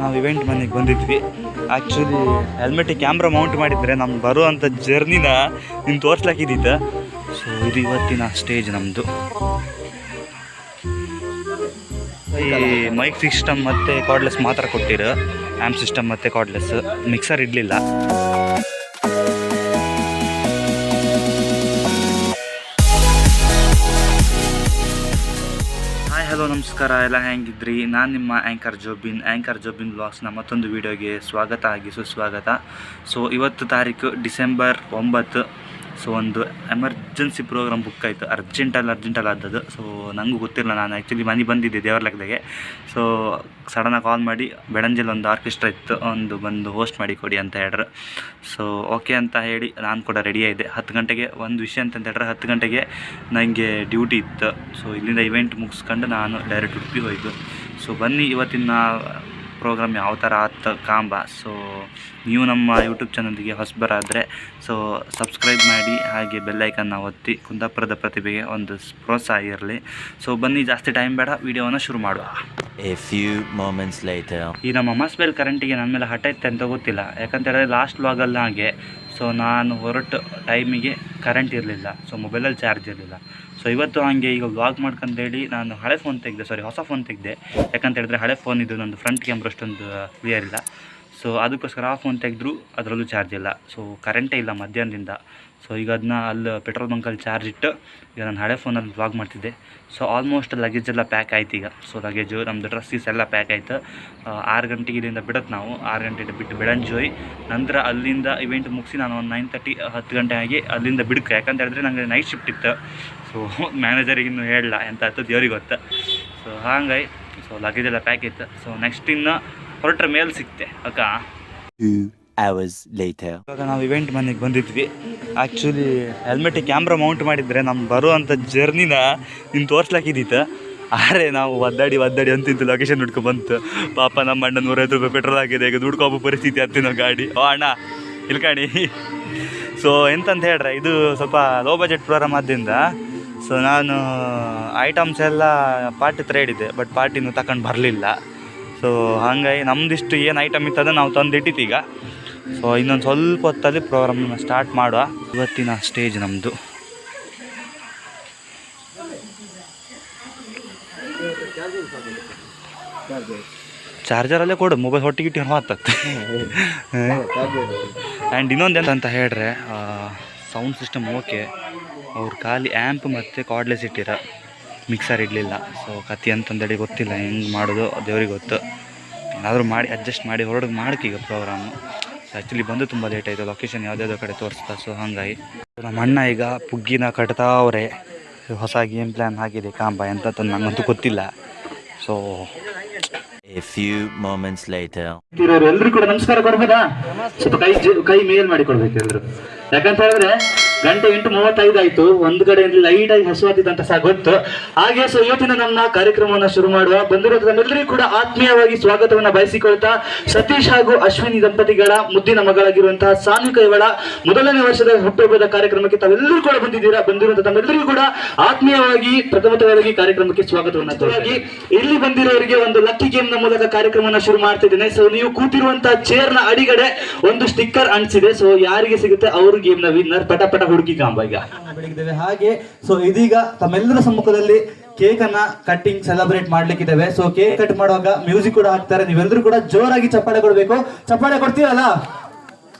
ನಾವು ಇವೆಂಟ್ ಮನೆಗೆ ಬಂದಿದ್ವಿ. ಆ್ಯಕ್ಚುಲಿ ಹೆಲ್ಮೆಟಿಗೆ ಕ್ಯಾಮ್ರಾ ಮೌಂಟ್ ಮಾಡಿದರೆ ನಮ್ಗೆ ಬರುವಂಥ ಜರ್ನಿನ ನಿಮ್ಗೆ ತೋರಿಸ್ಲಾಕಿದ್ದಿತ್ತು. ಸೊ ಇದು ಇವತ್ತಿನ ಸ್ಟೇಜ್ ನಮ್ಮದು. ಈ ಮೈಕ್ ಸಿಸ್ಟಮ್ ಮತ್ತು ಕಾರ್ಡ್ಲೆಸ್ ಮಾತ್ರ ಕೊಟ್ಟಿರು. ಆ್ಯಂಪ್ ಸಿಸ್ಟಮ್ ಮತ್ತು ಕಾರ್ಡ್ಲೆಸ್, ಮಿಕ್ಸರ್ ಇರಲಿಲ್ಲ. ಹಲೋ ನಮಸ್ಕಾರ, ಎಲ್ಲ ಹೆಂಗಿದ್ರಿ? ನಾನು ನಿಮ್ಮ ಆ್ಯಂಕರ್ ಜೋಬಿನ್ ವ್ಲಾಗ್ಸ್ನ ಮತ್ತೊಂದು ವೀಡಿಯೋಗೆ ಸ್ವಾಗತ ಆಗಿ ಸುಸ್ವಾಗತ. ಸೊ ಇವತ್ತು ತಾರೀಕು ಡಿಸೆಂಬರ್ 9. ಸೊ ಒಂದು ಎಮರ್ಜೆನ್ಸಿ ಪ್ರೋಗ್ರಾಮ್ ಬುಕ್ ಆಯಿತು, ಅರ್ಜೆಂಟಲ್ಲಿ ಆದದ್ದು. ಸೊ ನನಗೂ ಗೊತ್ತಿಲ್ಲ, ನಾನು ಆ್ಯಕ್ಚುಲಿ ಮನೆ ಬಂದಿದ್ದೆ ದೇವರಲೆಕ್ಕದಾಗೆ. ಸೊ ಸಡನ್ನಾಗಿ ಕಾಲ್ ಮಾಡಿ ಬೆಳಂಜಲ್ಲಿ ಒಂದು ಆರ್ಕೆಸ್ಟ್ರಾ ಇತ್ತು, ಬಂದು ಹೋಸ್ಟ್ ಮಾಡಿ ಕೊಡಿ ಅಂತ ಹೇಳ್ರು. ಸೊ ಓಕೆ ಅಂತ ಹೇಳಿ ನಾನು ಕೂಡ ರೆಡಿ ಆಯಿದ್ದೆ. 10 ಗಂಟೆಗೆ ಒಂದು ವಿಷಯ ಅಂತ ಹೇಳಿದ್ರೆ 10 ಗಂಟೆಗೆ ನನಗೆ ಡ್ಯೂಟಿ ಇತ್ತು. ಸೊ ಇಲ್ಲಿಂದ ಇವೆಂಟ್ ಮುಗಿಸ್ಕೊಂಡು ನಾನು ಡೈರೆಕ್ಟ್ ಉಡುಪಿ ಹೋಯ್ತು. ಸೊ ಬನ್ನಿ ಇವತ್ತಿನ ಪ್ರೋಗ್ರಾಮ್ ಯಾವ ಥರ ಆತ ಕಾಂಬ. ಸೊ ನೀವು ನಮ್ಮ ಯೂಟ್ಯೂಬ್ ಚಾನಲ್ಗೆ ಹೊಸಬರಾದರೆ ಸೊ ಸಬ್ಸ್ಕ್ರೈಬ್ ಮಾಡಿ, ಹಾಗೆ ಬೆಲ್ಲೈಕನ್ನ ಒತ್ತಿ. ಕುಂದಾಪುರದ ಪ್ರತಿಭೆಗೆ ಒಂದು ಪ್ರೋತ್ಸಾಹ ಇರಲಿ. ಸೊ ಬನ್ನಿ, ಜಾಸ್ತಿ ಟೈಮ್ ಬೇಡ, ವಿಡಿಯೋವನ್ನು ಶುರು ಮಾಡುವ. ಈ ನಮ್ಮ ಮೊಬೈಲ್ ಕರೆಂಟಿಗೆ ನನ್ನ ಮೇಲೆ ಹಠ ಇತ್ತೆ ಅಂತ ಗೊತ್ತಿಲ್ಲ, ಯಾಕಂತೇಳಿದ್ರೆ ಲಾಸ್ಟ್ ವ್ಲಾಗಲ್ಲಿ ಹಾಗೆ. ಸೊ ನಾನು ಹೊರಟು ಟೈಮಿಗೆ ಕರೆಂಟ್ ಇರಲಿಲ್ಲ, ಸೊ ಮೊಬೈಲಲ್ಲಿ ಚಾರ್ಜ್ ಇರಲಿಲ್ಲ. ಸೊ ಇವತ್ತು ಹಾಗೆ ಈಗ ವ್ಲಾಗ್ ಮಾಡ್ಕೊಂತೇಳಿ ನಾನು ಹೊಸ ಫೋನ್ ತೆಗೆದೆ. ಯಾಕಂತ ಹೇಳಿದ್ರೆ ಹಳೆ ಫೋನ್ ಇದು, ನಂದು ಫ್ರಂಟ್ ಕ್ಯಾಮ್ರಾ ಅಷ್ಟೊಂದು ಕ್ಲಿಯರ್ ಇಲ್ಲ. ಸೊ ಅದಕ್ಕೋಸ್ಕರ ಆ ಫೋನ್ ತೆಗೆದ್ರು ಅದರಲ್ಲೂ ಚಾರ್ಜ್ ಇಲ್ಲ. ಸೊ ಕರೆಂಟೇ ಇಲ್ಲ ಮಧ್ಯಾಹ್ನದಿಂದ. ಸೊ ಈಗ ಅದನ್ನ ಅಲ್ಲಿ ಪೆಟ್ರೋಲ್ ಬಂಕಲ್ಲಿ ಚಾರ್ಜ್ ಇಟ್ಟು ಈಗ ನಾನು ಹಳೆ ಫೋನಲ್ಲಿ ವ್ಲಾಗ್ ಮಾಡ್ತಿದ್ದೆ. ಸೊ ಆಲ್ಮೋಸ್ಟ್ ಲಗೇಜ್ ಎಲ್ಲ ಪ್ಯಾಕ್ ಆಯ್ತು ಈಗ. ಸೊ ಲಗೇಜು ನಮ್ಮದು ಡ್ರೆಸ್ಸಸ್ ಎಲ್ಲ ಪ್ಯಾಕ್ ಆಯಿತು. 6 ಗಂಟೆಗೆ ಇಲ್ಲಿಂದ ಬಿಡುತ್ತೆ, ನಾವು 6 ಗಂಟೆಗೆ ಬಿಟ್ಟು ಬೆಳಂಜಿ ಹೋಗಿ ನಂತರ ಅಲ್ಲಿಂದ ಇವೆಂಟ್ ಮುಗಿಸಿ ನಾನು ಒಂದು 9:30 10 ಗಂಟೆ ಆಗಿ ಅಲ್ಲಿಂದ ಬಿಡಕ್ಕೆ. ಯಾಕಂತ ಹೇಳಿದ್ರೆ ನನಗೆ ನೈಟ್ ಶಿಫ್ಟ್ ಇತ್ತು. ಸೊ ಮ್ಯಾನೇಜರಿಗೆ ಇನ್ನೂ ಹೇಳಲ್ಲ ಎಂತ ಆಯ್ತು, ದೇವ್ರಿಗೆ ಗೊತ್ತು. ಸೊ ಹಾಗಾಗಿ ಸೊ ಲಗೇಜ್ ಎಲ್ಲ ಪ್ಯಾಕ್ ಇತ್ತು. ಸೊ ನೆಕ್ಸ್ಟ್ ಇನ್ನು ಹೊರಟ್ರ ಮೇಲೆ ಸಿಕ್ತೆ ಅಕ್ಕ. 2 hours later. ಇವಾಗ ನಾವು ಇವೆಂಟ್ ಮನೆಗೆ ಬಂದಿದ್ವಿ. ಆ್ಯಕ್ಚುಲಿ ಹೆಲ್ಮೆಟಿಗೆ ಕ್ಯಾಮ್ರಾ ಮೌಂಟ್ ಮಾಡಿದರೆ ನಮ್ಗೆ ಬರುವಂಥ ಜರ್ನಿನ ನಿಮ್ಗೆ ತೋರಿಸ್ಲಾಕಿದ್ದಿತ್ತು. ಆದರೆ ನಾವು ಒದ್ದಾಡಿ ಅಂತಿಂತು ಲೊಕೇಶನ್ ಹುಡ್ಕೊಂಡು ಬಂತು. ಪಾಪ ನಮ್ಮ ಅಣ್ಣ 150 ರೂಪಾಯಿ ಪೆಟ್ರೋಲ್ ಆಗಿದೆ, ಈಗ ದುಡ್ಕೊಬ್ಬ ಪರಿಸ್ಥಿತಿ ಆಗ್ತೀವಿ ನಾವು ಗಾಡಿ. ಅಣ್ಣ ಇಲ್ಕಾಣಿ. ಸೊ ಎಂತಂತ ಹೇಳ್ರೆ, ಇದು ಸ್ವಲ್ಪ ಲೋ ಬಜೆಟ್ ಪ್ರೋಗ್ರಾಮ್ ಆದ್ದರಿಂದ ಸೊ ನಾನು ಐಟಮ್ಸ್ ಎಲ್ಲ ಪಾರ್ಟಿ ಹತ್ರ ಹೇಳಿದ್ದೆ, ಬಟ್ ಪಾರ್ಟಿನೂ ತಗೊಂಡು ಬರಲಿಲ್ಲ. ಸೊ ಹಾಗಾಗಿ ನಮ್ಮದಿಷ್ಟು ಏನು ಐಟಮ್ ಇತ್ತದ ನಾವು ತಂದಿಟ್ಟಿದ್ದೀಗ. ಸೊ ಇನ್ನೊಂದು ಸ್ವಲ್ಪ ಹೊತ್ತಲ್ಲಿ ಪ್ರೋಗ್ರಾಮನ್ನು ಸ್ಟಾರ್ಟ್ ಮಾಡುವ. ಇವತ್ತಿನ ಸ್ಟೇಜ್ ನಮ್ಮದು. ಚಾರ್ಜರಲ್ಲೇ ಕೊಡು, ಮೊಬೈಲ್ ಹೊಟ್ಟಿಗಿಟ್ಟು ಹೊತ್ತಾಗ್ತದೆ. ಆ್ಯಂಡ್ ಇನ್ನೊಂದು ಎಂತ ಹೇಳ್ರೆ, ಸೌಂಡ್ ಸಿಸ್ಟಮ್ ಓಕೆ, ಅವ್ರು ಖಾಲಿ ಆ್ಯಂಪ್ ಮತ್ತು ಕಾರ್ಡ್ಲೆಸ್ ಇಟ್ಟಿರ, ಮಿಕ್ಸರ್ ಇಡಲಿಲ್ಲ. ಸೊ ಕತ್ತಿ ಅಂತಂದೇಳಿ ಗೊತ್ತಿಲ್ಲ ಹೆಂಗೆ ಮಾಡೋದು, ದೇವ್ರಿಗೆ ಗೊತ್ತು. ಏನಾದರೂ ಮಾಡಿ ಅಡ್ಜಸ್ಟ್ ಮಾಡಿ ಹೊರಗೆ ಮಾಡಕ್ಕೆ ಈಗ ಪ್ರೋಗ್ರಾಮು. ಸೊ ಆ್ಯಕ್ಚುಲಿ ಬಂದು ತುಂಬ ಲೇಟ್ ಆಯಿತು, ಲೊಕೇಶನ್ ಯಾವುದ್ಯಾವುದೋ ಕಡೆ ತೋರಿಸ್ತಾ. ಸೊ ಹಾಗಾಗಿ ನಮ್ಮ ಅಣ್ಣ ಈಗ ಪುಗ್ಗಿನ ಕಟ್ತಾ ಅವರೇ. ಹೊಸ ಗೇಮ್ ಪ್ಲ್ಯಾನ್ ಆಗಿದೆ ಕಾಂಬ ಎಂತ ನನಗಂತೂ ಗೊತ್ತಿಲ್ಲ. So A few moments later. ಎಲ್ಲರೂ ಕೂಡ ನಮಸ್ಕಾರ ಕೊಡ್ಬೋದಾ? ಸ್ವಲ್ಪ ಕೈ ಮೇಲ್ ಮಾಡಿ ಕೊಡ್ಬೇಕು ಎಲ್ಲರೂ. ಯಾಕಂತ ಹೇಳಿದ್ರೆ ಗಂಟೆ 8:35 ಆಯ್ತು. ಒಂದು ಕಡೆ ಲೈಟ್ ಆಗಿ ಹಸುವಾತಿದ್ದಂತ ಸಹ ಗೊತ್ತು. ಹಾಗೆ ಸೊ ಇವತ್ತಿನ ನಮ್ಮ ಕಾರ್ಯಕ್ರಮವನ್ನು ಶುರು ಮಾಡುವ. ಬಂದಿರೋದು ನಮ್ಮೆಲ್ಲರಿಗೂ ಕೂಡ ಆತ್ಮೀಯವಾಗಿ ಸ್ವಾಗತವನ್ನ ಬಯಸಿಕೊಳ್ತಾ, ಸತೀಶ್ ಹಾಗೂ ಅಶ್ವಿನಿ ದಂಪತಿಗಳ ಮುದ್ದಿನ ಮಗಳಾಗಿರುವಂತಹ ಸಾನ್ವಿಕ ಇವಳ 1ನೇ ವರ್ಷದ ಹುಟ್ಟುಹಬ್ಬದ ಕಾರ್ಯಕ್ರಮಕ್ಕೆ ತಾವೆಲ್ಲರೂ ಕೂಡ ಬಂದಿದ್ದೀರಾ. ಬಂದಿರುವಂತಹ ತಮ್ಮೆಲ್ಲರಿಗೂ ಕೂಡ ಆತ್ಮೀಯವಾಗಿ ಪ್ರಥಮವಾಗಿ ಕಾರ್ಯಕ್ರಮಕ್ಕೆ ಸ್ವಾಗತವನ್ನ ತೋರಾಗಿ ಇಲ್ಲಿ ಬಂದಿರೋರಿಗೆ ಒಂದು ಲಕ್ಕಿ ಗೇಮ್ ನ ಮೂಲಕ ಕಾರ್ಯಕ್ರಮವನ್ನು ಶುರು ಮಾಡ್ತಿದ್ದೇನೆ. ಸೊ ನೀವು ಕೂತಿರುವಂತಹ ಚೇರ್ ನ ಅಡಿಗಡೆ ಒಂದು ಸ್ಟಿಕ್ಕರ್ ಅಂಟಿಸಿದೆ. ಸೊ ಯಾರಿಗೆ ಸಿಗುತ್ತೆ ಅವರು ಗೇಮ್ ನ ವಿನ್ನರ್. ಪಟ ಹುಡುಕಿ ಕಾಂಬ ಈಗ ಬೆಳಗಿದ್ದೇವೆ. ಹಾಗೆ ಸೊ ಇದೀಗ ತಮ್ಮೆಲ್ಲರ ಸಮ್ಮುಖದಲ್ಲಿ ಕೇಕ್ ಅನ್ನ ಕಟ್ಟಿಂಗ್ ಸೆಲೆಬ್ರೇಟ್ ಮಾಡ್ಲಿಕ್ಕಿದ್ದೇವೆ. ಸೊ ಕೇಕ್ ಕಟ್ ಮಾಡುವಾಗ ಮ್ಯೂಸಿಕ್ ಕೂಡ ಹಾಕ್ತಾರೆ. ನೀವೆಲ್ಲರೂ ಕೂಡ ಜೋರಾಗಿ ಚಪ್ಪಾಳೆ ಕೊಡ್ಬೇಕು. ಚಪ್ಪಾಳೆ ಕೊಡ್ತೀರಲ್ಲ?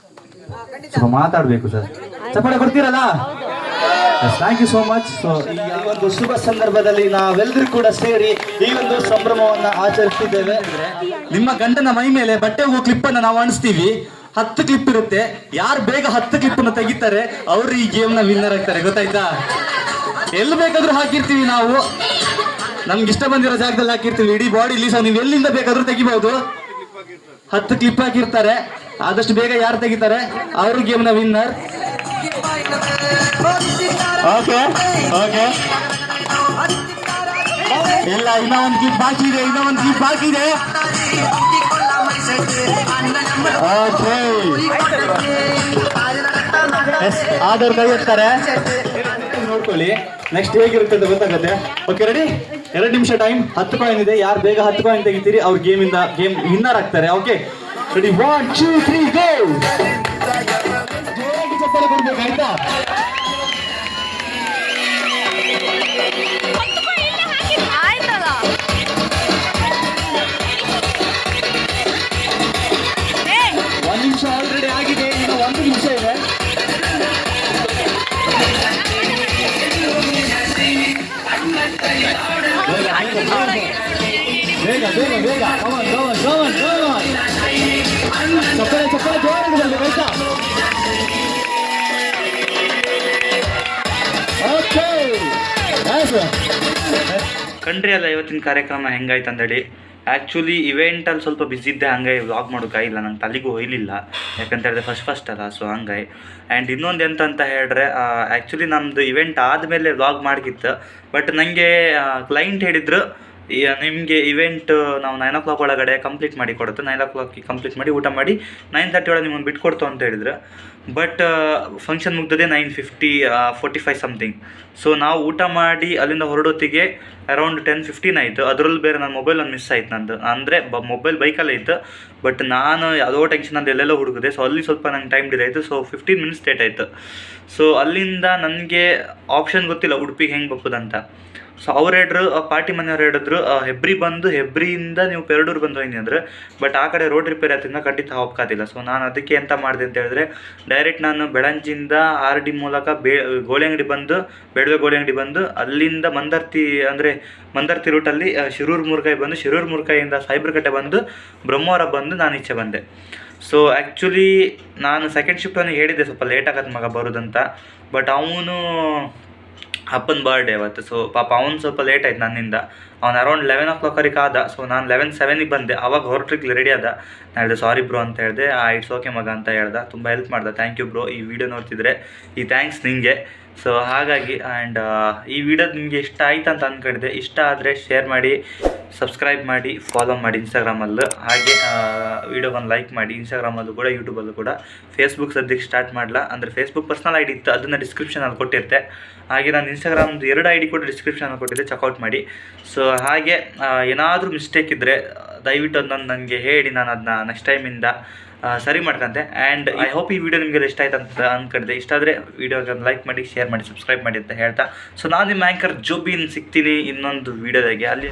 ಸೊ ಮಾತಾಡ್ಬೇಕು ಸರ್. ಚಪ್ಪಾಳೆ ಕೊಡ್ತೀರಲ್ಲ? Thank you so much. So ಈ ಒಂದು ಶುಭ ಸಂದರ್ಭದಲ್ಲಿ ನಾವೆಲ್ಲರೂ ಕೂಡ ಸೇರಿ ಈ ಒಂದು ಸಂಭ್ರಮವನ್ನ ಆಚರಿಸ್ತಿದ್ದೇವೆ. ನಿಮ್ಮ ಗಂಡನ ಮೈ ಮೇಲೆ ಬಟ್ಟೆ ಹೋಗೋ ಕ್ಲಿಪ್ ಅನ್ನ ನಾವು ಅಣಿಸ್ತೀವಿ. 10 ಕ್ಲಿಪ್ ಇರುತ್ತೆ. ಯಾರು ಬೇಗ 10 ಕ್ಲಿಪ್ ಅನ್ನು ತೆಗಿತಾರೆ ಅವರು ಈ ಗೇಮ್ ನ ವಿನ್ನರ್ ಆಗ್ತಾರೆ. ಗೊತ್ತಾಯ್ತಾ? ಎಲ್ಲಿ ಬೇಕಾದ್ರೂ ಹಾಕಿರ್ತೀವಿ ನಾವು, ನಮ್ಗೆ ಇಷ್ಟ ಬಂದಿರೋ ಜಾಗದಲ್ಲಿ ಹಾಕಿರ್ತೀವಿ ಇಡೀ ಬಾಡಿಲಿ. ಸೊ ನೀವು ಎಲ್ಲಿಂದ ಬೇಕಾದ್ರೂ ತೆಗಿಬಹುದು. 10 ಕ್ಲಿಪ್ ಹಾಕಿರ್ತಾರೆ. ಆದಷ್ಟು ಬೇಗ ಯಾರು ತೆಗಿತಾರೆ ಅವರು ಗೇಮ್ ನ ವಿನ್ನರ್. ಓಕೆ ಇಲ್ಲ, ಇನ್ನೊಂದು ಕ್ಲಿಪ್ ಬಾಕಿ ಇದೆ. ಆದವ್ರು ಕೈ ಎತ್ತಾರೆ, ನೋಡ್ಕೊಳ್ಳಿ. ನೆಕ್ಸ್ಟ್ ಹೇಗಿರುತ್ತೆ ಅಂತ ಗೊತ್ತಾಗುತ್ತೆ. Okay ready? 2 ನಿಮಿಷ ಟೈಮ್. 10 ಕಾಯಿನ್ ಇದೆ. ಯಾರು ಬೇಗ 10 ಕಾಯಿನ್ ತೆಗಿತೀರಿ ಅವ್ರು ಗೇಮ್ ವಿನ್ನರ್ ಆಗ್ತಾರೆ. Okay ready? 1 2 3 ಗೋ. ಜೋರಾಗಿ ಚಪ್ಪಾಳೆ ಕೊಡ್ಬೇಕು ಆಯ್ತಾ? ನಿಮಿಷ ಆಲ್ರೆಡಿ ಆಗಿದೆ. ಇನ್ನು 1 ನಿಮಿಷ ಇದೆ. ಬೇಗ ಬೇಗ ಬೇಗ ಚಪ್ಪಳೆ ಚಪ್ಪಳೆ ಜೋರಾಗಿ ಬರಬೇಕು ಆಯ್ತಾ? ಓಕೆ ಕಂಡ್ರಿ ಅಲ್ಲ ಇವತ್ತಿನ ಕಾರ್ಯಕ್ರಮ ಹೆಂಗಾಯ್ತು ಅಂದೇಳಿ. ಆ್ಯಕ್ಚುಲಿ ಇವೆಂಟಲ್ಲಿ ಸ್ವಲ್ಪ ಬಿಸಿ ಇದ್ದೆ, ಹಂಗಾಗಿ ವ್ಲಾಗ್ ಮಾಡೋಕ್ಕಾಗಿಲ್ಲ. ನಂಗೆ ತಲೆಗೂ ಹೋಯ್ಲಿಲ್ಲ, ಯಾಕಂತ ಹೇಳಿದ್ರೆ ಫಸ್ಟ್ ಅಲ್ಲ. ಸೊ ಹಂಗಾಗಿ ಆ್ಯಂಡ್ ಇನ್ನೊಂದು ಎಂತ ಅಂತ ಹೇಳಿದ್ರೆ, ಆ್ಯಕ್ಚುಲಿ ನಮ್ಮದು ಇವೆಂಟ್ ಆದಮೇಲೆ ವ್ಲಾಗ್ ಮಾಡಿತ್ತು. ಬಟ್ ನನಗೆ ಕ್ಲೈಂಟ್ ಹೇಳಿದ್ರು ನಿಮಗೆ ಇವೆಂಟ್ ನಾವು 9 o'clock ಒಳಗಡೆ ಕಂಪ್ಲೀಟ್ ಮಾಡಿ ಕೊಡುತ್ತೆ. 9 o'clock ಕಂಪ್ಲೀಟ್ ಮಾಡಿ ಊಟ ಮಾಡಿ 9:30 ಒಳಗೆ ನಿಮ್ಮನ್ನು ಬಿಟ್ಕೊಡ್ತು ಅಂತ ಹೇಳಿದ್ರು. ಬಟ್ ಫಂಕ್ಷನ್ ಮುಗ್ದದೆ 9:45 ಸಮಥಿಂಗ್. ಸೊ ನಾವು ಊಟ ಮಾಡಿ ಅಲ್ಲಿಂದ ಹೊರಡೋತ್ತಿಗೆ ಅರೌಂಡ್ 10:15 ಆಯಿತು. ಅದರಲ್ಲಿ ಬೇರೆ ನನ್ನ ಮೊಬೈಲ್ ಒಂದು ಮಿಸ್ ಆಯ್ತು ನಂದು. ಅಂದರೆ ಮೊಬೈಲ್ ಬೈಕಲ್ಲೇ ಇತ್ತು, ಬಟ್ ನಾನು ಯಾವುದೋ ಟೆನ್ಷನಲ್ಲಿ ಎಲ್ಲೆಲ್ಲೋ ಹುಡುಕಿದೆ. ಸೊ ಅಲ್ಲಿ ಸ್ವಲ್ಪ ನಂಗೆ ಟೈಮ್ ಡಿಲೇ ಆಯಿತು. ಸೊ 15 minutes ಲೇಟ್ ಆಯಿತು. ಸೊ ಅಲ್ಲಿಂದ ನನಗೆ ಆಪ್ಷನ್ ಗೊತ್ತಿಲ್ಲ ಉಡುಪಿಗೆ ಹೆಂಗೆ ಬಪ್ಪದಂತ. ಸೊ ಅವ್ರು ಹೇಳಿದ್ರು, ಪಾರ್ಟಿ ಮನೆಯವ್ರು ಹೇಳಿದ್ರು ಹೆಬ್ರಿಯಿಂದ ನೀವು ಪೆರಡೂರು ಬಂದು ಹೋಯ್ನಿ ಅಂದ್ರೆ, ಬಟ್ ಆ ಕಡೆ ರೋಡ್ ರಿಪೇರಿ ಆದ್ರಿಂದ ಖಂಡಿತ ಹೋಗ್ಕಾತಿಲ್ಲ. ಸೊ ನಾನು ಅದಕ್ಕೆ ಎಂತ ಮಾಡಿದೆ ಅಂತ ಹೇಳಿದ್ರೆ, ಡೈರೆಕ್ಟ್ ನಾನು ಬೆಳಂಜಿಯಿಂದ RD ಮೂಲಕ ಗೋಳಿಯಂಗಡಿ ಬಂದು ಬೇಡವೆ ಗೋಳಿಯಂಗಡಿ ಬಂದು ಅಲ್ಲಿಂದ ಮಂದರ್ತಿ ರೂಟಲ್ಲಿ ಶಿರೂರು ಮುರುಕಾಯಿ ಬಂದು ಶಿರೂರು ಮುರುಕಾಯಿಯಿಂದ ಸಾಯಿಬ್ರಕಟ್ಟೆ ಬಂದು ಬ್ರಹ್ಮವರ ಬಂದು ನಾನು ಈಚೆ ಬಂದೆ. ಸೊ ಆ್ಯಕ್ಚುಲಿ ನಾನು ಸೆಕೆಂಡ್ ಶಿಫ್ಟ್ ಅವನಿಗೆ ಹೇಳಿದ್ದೆ ಸ್ವಲ್ಪ ಲೇಟ್ ಆಗತ್ತೆ ಮಗ ಬರೋದಂತ. ಬಟ್ ಅವನು ಅಪ್ಪನ ಬರ್ಡೇ ಅವತ್ತು. ಸೊ ಪಾಪ ಅವ್ನು ಸ್ವಲ್ಪ ಲೇಟ್ ಆಯ್ತು ನನ್ನಿಂದ. ಅವ್ನು ಅರೌಂಡ್ 11 o'clock ಆದ. ಸೊ ನಾನು 11:07 ಬಂದೆ. ಆವಾಗ ಹೊರಟ್ರಿಗೆ ರೆಡಿ ಆದ. ನಾನು ಹೇಳಿದೆ ಸಾರಿ ಬ್ರೋ ಅಂತ ಹೇಳಿದೆ. ಇಟ್ಸ್ ಓಕೆ ಮಗ ಅಂತ ಹೇಳ್ದೆ. ತುಂಬ ಹೆಲ್ಪ್ ಮಾಡ್ದೆ. Thank you bro. ಈ ವಿಡಿಯೋ ನೋಡ್ತಿದ್ರೆ ಈ ಥ್ಯಾಂಕ್ಸ್ ನಿಮಗೆ. ಸೊ ಹಾಗಾಗಿ ಆ್ಯಂಡ್ ಈ ವಿಡಿಯೋದು ನಿಮಗೆ ಇಷ್ಟ ಆಯ್ತು ಅಂತ ಅಂದ್ಕೊಂಡಿದ್ದೆ. ಇಷ್ಟ ಆದರೆ ಶೇರ್ ಮಾಡಿ, ಸಬ್ಸ್ಕ್ರೈಬ್ ಮಾಡಿ, ಫಾಲೋ ಮಾಡಿ ಇನ್ಸ್ಟಾಗ್ರಾಮಲ್ಲೂ. ಹಾಗೆ ವಿಡಿಯೋಗೊಂದು ಲೈಕ್ ಮಾಡಿ. ಇನ್ಸ್ಟಾಗ್ರಾಮಲ್ಲೂ ಕೂಡ, ಯೂಟ್ಯೂಬಲ್ಲೂ ಕೂಡ. ಫೇಸ್ಬುಕ್ ಸದ್ಯಕ್ಕೆ ಸ್ಟಾರ್ಟ್ ಮಾಡಲ್ಲ. ಅಂದರೆ ಫೇಸ್ಬುಕ್ ಪರ್ಸ್ನಲ್ ID ಇತ್ತು, ಅದನ್ನು ಡಿಸ್ಕ್ರಿಪ್ಷನಲ್ಲಿ ಕೊಟ್ಟಿರ್ತೆ. ಹಾಗೆ ನಾನು ಇನ್ಸ್ಟಾಗ್ರಾಮ್ದು 2 ID ಕೂಡ ಡಿಸ್ಕ್ರಿಪ್ಷನಲ್ಲಿ ಕೊಟ್ಟಿದ್ದೆ, ಚೆಕ್ಔಟ್ ಮಾಡಿ. ಸೊ ಹಾಗೆ ಏನಾದರೂ ಮಿಸ್ಟೇಕ್ ಇದ್ದರೆ ದಯವಿಟ್ಟು ಅದನ್ನು ನನಗೆ ಹೇಳಿ, ನಾನು ಅದನ್ನ ನೆಕ್ಸ್ಟ್ ಟೈಮಿಂದ ಸರಿ ಮಾಡ್ಕೊಂತೆ. ಆ್ಯಂಡ್ ಐ ಹೋಪ್ ಈ ವಿಡಿಯೋ ನಿಮಗೆ ಇಷ್ಟ ಆಯ್ತು ಅಂತ ಅಂದ್ಕೊಂಡಿದ್ದೆ. ಇಷ್ಟ ಆದರೆ ವಿಡಿಯೋಗೆ ಲೈಕ್ ಮಾಡಿ, ಶೇರ್ ಮಾಡಿ, ಸಬ್ಸ್ಕ್ರೈಬ್ ಮಾಡಿ ಅಂತ ಹೇಳ್ತಾ, ಸೊ ನಾನು ನಿಮ್ಮ ಆ್ಯಂಕರ್ ಜೋಬಿನ್ ಸಿಗ್ತೀನಿ ಇನ್ನೊಂದು ವಿಡಿಯೋದಾಗೆ. ಅಲ್ಲಿ